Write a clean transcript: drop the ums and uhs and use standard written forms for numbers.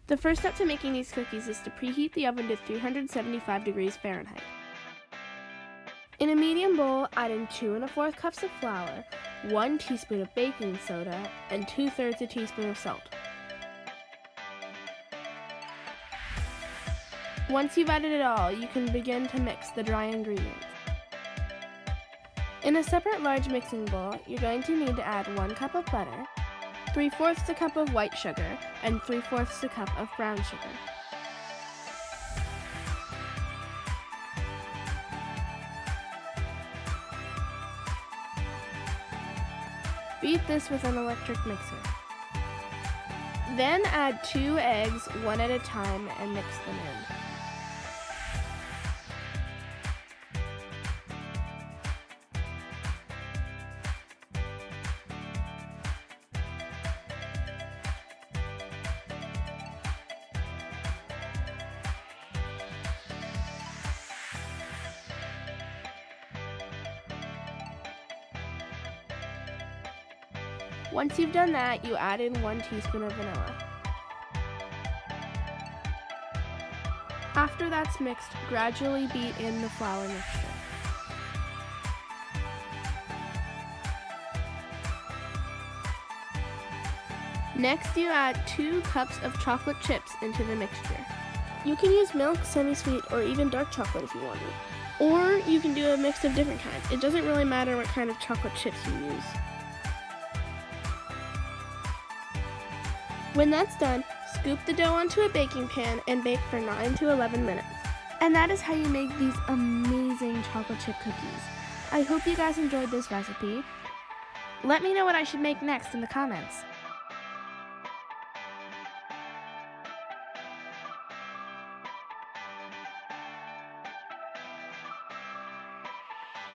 The first step to making these cookies is to preheat the oven to 375 degrees Fahrenheit. In a medium bowl, add in 2 1/4 cups of flour, 1 teaspoon of baking soda, and 2/3 a teaspoon of salt. Once you've added it all, you can begin to mix the dry ingredients. In a separate large mixing bowl, you're going to need to add 1 cup of butter, 3/4 a cup of white sugar, and 3/4 a cup of brown sugar. Beat this with an electric mixer. Then add 2 eggs, one at a time, and mix them in. Once you've done that, you add in 1 teaspoon of vanilla. After that's mixed, gradually beat in the flour mixture. Next, you add 2 cups of chocolate chips into the mixture. You can use milk, semi-sweet, or even dark chocolate if you want it. Or you can do a mix of different kinds. It doesn't really matter what kind of chocolate chips you use. When that's done, scoop the dough onto a baking pan and bake for 9 to 11 minutes. And that is how you make these amazing chocolate chip cookies. I hope you guys enjoyed this recipe. Let me know what I should make next in the comments.